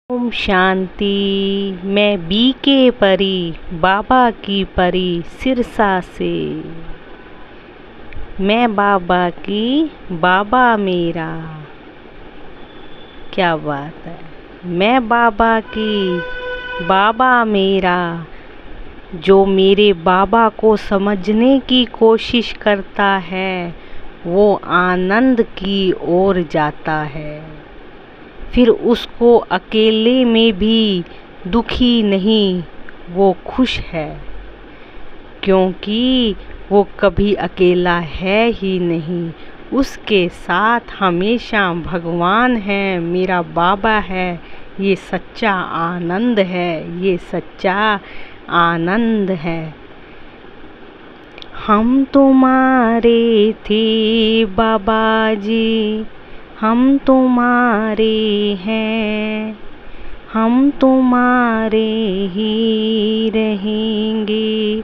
ओम शांति। मैं बीके परी, बाबा की परी सिरसा से। मैं बाबा की, बाबा मेरा। क्या बात है। मैं बाबा की, बाबा मेरा। जो मेरे बाबा को समझने की कोशिश करता है वो आनंद की ओर जाता है। फिर उसको अकेले में भी दुखी नहीं, वो खुश है, क्योंकि वो कभी अकेला है ही नहीं। उसके साथ हमेशा भगवान है, मेरा बाबा है। ये सच्चा आनंद है, ये सच्चा आनंद है। हम तुम्हारे थे बाबा जी, हम तुम्हारे हैं, हम तुम्हारे ही रहेंगे।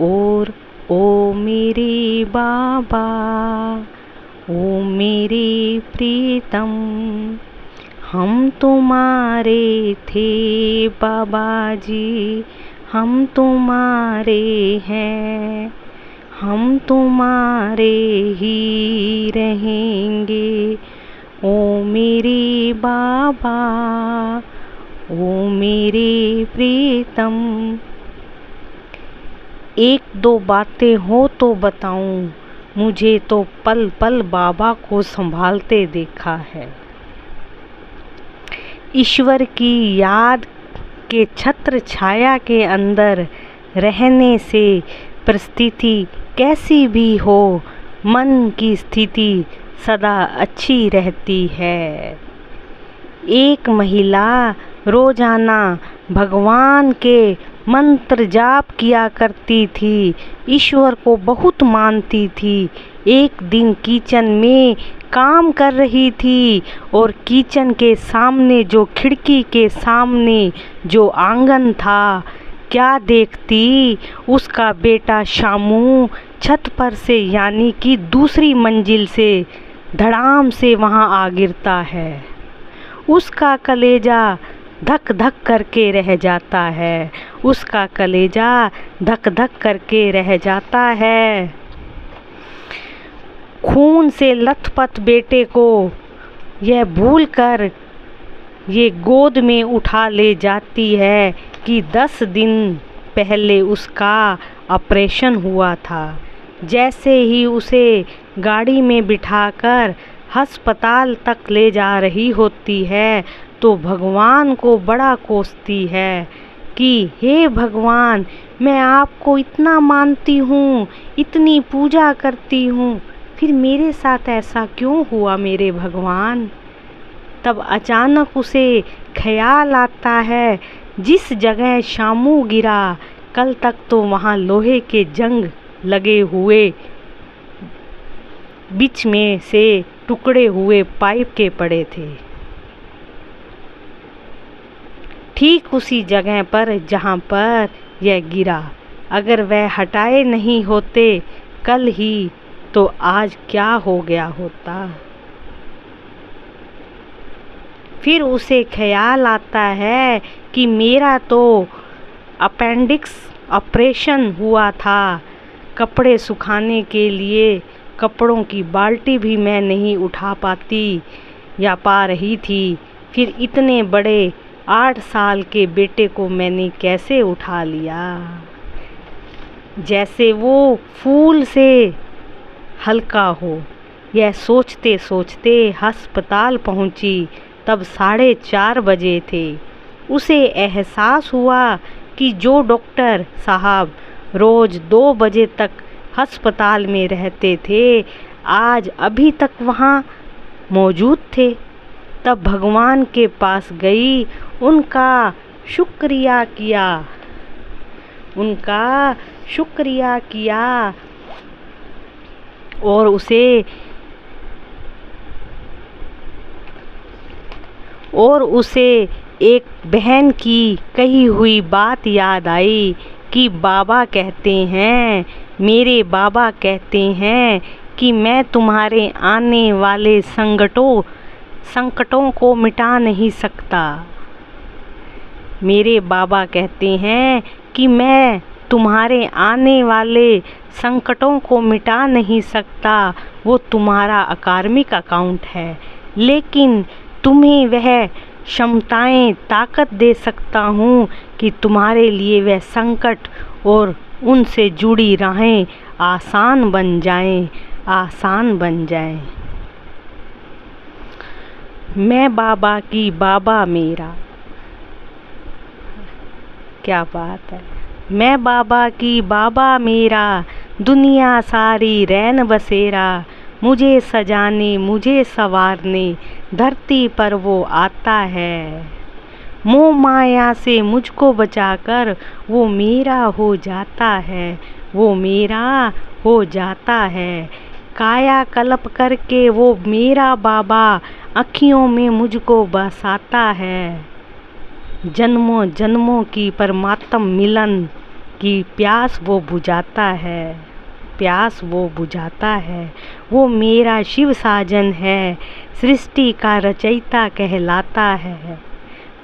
और ओ मेरे बाबा, ओ मेरे प्रीतम, हम तुम्हारे थे बाबा जी, हम तुम्हारे हैं, हम तुम्हारे ही रहेंगे। ओ मेरे बाबा, ओ मेरे प्रीतम। एक दो बातें हो तो बताऊं, मुझे तो पल पल बाबा को संभालते देखा है। ईश्वर की याद के छत्र छाया के अंदर रहने से परिस्थिति कैसी भी हो, मन की स्थिति सदा अच्छी रहती है। एक महिला रोजाना भगवान के मंत्र जाप किया करती थी, ईश्वर को बहुत मानती थी। एक दिन किचन में काम कर रही थी और किचन के सामने जो खिड़की के सामने जो आंगन था, क्या देखती, उसका बेटा शामू छत पर से यानी कि दूसरी मंजिल से धड़ाम से वहां आ गिरता है। उसका कलेजा धक धक करके रह जाता है, उसका कलेजा धक धक करके रह जाता है। खून से लथपथ बेटे को यह भूलकर ये गोद में उठा ले जाती है कि 10 दिन पहले उसका ऑपरेशन हुआ था। जैसे ही उसे गाड़ी में बिठाकर अस्पताल तक ले जा रही होती है तो भगवान को बड़ा कोसती है कि हे भगवान, मैं आपको इतना मानती हूँ, इतनी पूजा करती हूँ, फिर मेरे साथ ऐसा क्यों हुआ मेरे भगवान। तब अचानक उसे ख्याल आता है, जिस जगह शामू गिरा कल तक तो वहाँ लोहे के जंग लगे हुए, बीच में से टुकड़े हुए पाइप के पड़े थे। ठीक उसी जगह पर जहाँ पर यह गिरा, अगर वह हटाए नहीं होते कल ही तो आज क्या हो गया होता। फिर उसे ख्याल आता है कि मेरा तो अपेंडिक्स ऑपरेशन हुआ था, कपड़े सुखाने के लिए कपड़ों की बाल्टी भी मैं नहीं उठा पाती या पा रही थी, फिर इतने बड़े 8 साल के बेटे को मैंने कैसे उठा लिया। जैसे वो फूल से हल्का हो, यह सोचते सोचते अस्पताल पहुंची। तब 4:30 बजे थे। उसे एहसास हुआ कि जो डॉक्टर साहब रोज 2 बजे तक अस्पताल में रहते थे, आज अभी तक वहाँ मौजूद थे। तब भगवान के पास गई, उनका शुक्रिया किया, उनका शुक्रिया किया और उसे एक बहन की कही हुई बात याद आई कि बाबा कहते हैं, मेरे बाबा कहते हैं कि मैं तुम्हारे आने वाले संकटों को मिटा नहीं सकता, मेरे बाबा कहते हैं कि मैं तुम्हारे आने वाले संकटों को मिटा नहीं सकता, वो तुम्हारा अकार्मिक अकाउंट है, लेकिन तुम्हें वह क्षमताएं, ताकत दे सकता हूँ कि तुम्हारे लिए वह संकट और उनसे जुड़ी राहें आसान बन जाएं, आसान बन जाएं। मैं बाबा की बाबा मेरा, क्या बात है। मैं बाबा की बाबा मेरा, दुनिया सारी रैन बसेरा, मुझे सजाने मुझे संवारने धरती पर वो आता है। मोह माया से मुझको बचाकर वो मेरा हो जाता है, वो मेरा हो जाता है। काया कल्प करके वो मेरा बाबा अखियों में मुझको बसाता है। जन्मों जन्मों की परमात्म मिलन की प्यास वो बुझाता है, प्यास वो बुझाता है। वो मेरा शिव साजन है, सृष्टि का रचयिता कहलाता है।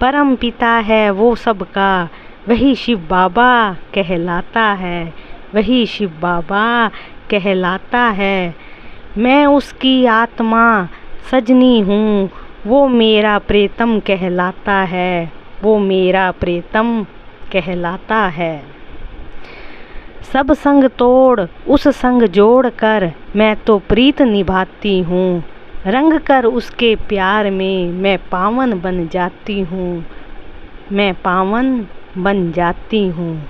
परम पिता है वो सबका, वही शिव बाबा कहलाता है, वही शिव बाबा कहलाता है। मैं उसकी आत्मा सजनी हूँ, वो मेरा प्रीतम कहलाता है, वो मेरा प्रीतम कहलाता है। सब संग तोड़ उस संग जोड़ कर मैं तो प्रीत निभाती हूँ, रंग कर उसके प्यार में मैं पावन बन जाती हूँ, मैं पावन बन जाती हूँ।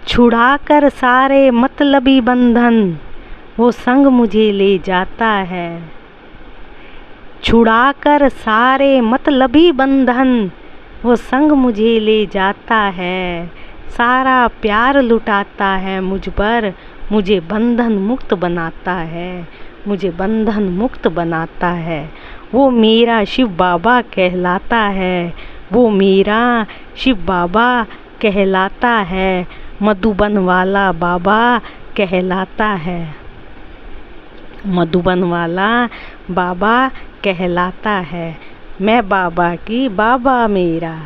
छुड़ा कर सारे मतलबी बंधन वो संग मुझे ले जाता है, छुड़ा कर सारे मतलबी बंधन वो संग मुझे ले जाता है। सारा प्यार लुटाता है मुझ पर, मुझे बंधन मुक्त बनाता है, मुझे बंधन मुक्त बनाता है। वो मेरा शिव बाबा कहलाता है, वो मेरा शिव बाबा कहलाता है। मधुबन वाला बाबा कहलाता है, मधुबन वाला बाबा कहलाता है। मैं बाबा की बाबा मेरा।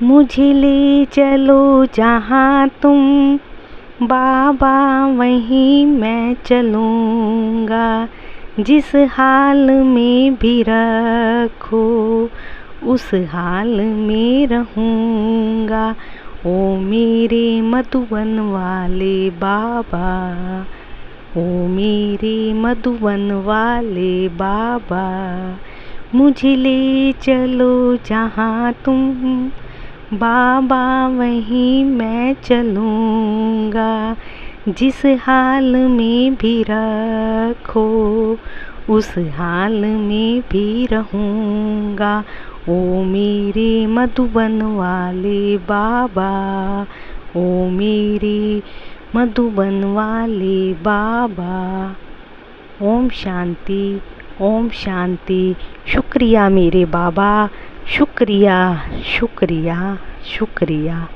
मुझे ले चलो जहाँ तुम बाबा, वहीं मैं चलूँगा। जिस हाल में भी रखो उस हाल में रहूँगा। ओ मेरे मधुबन वाले बाबा, ओ मेरे मधुबन वाले बाबा, मुझे ले चलो जहाँ तुम बाबा, वहीं मैं चलूँगा। जिस हाल में भी रखो उस हाल में भी रहूँगा। ओ मेरे मधुबन वाले बाबा, ओ मेरे मधुबन वाले बाबा। ओम शांति, ओम शांति। शुक्रिया मेरे बाबा, शुक्रिया शुक्रिया शुक्रिया।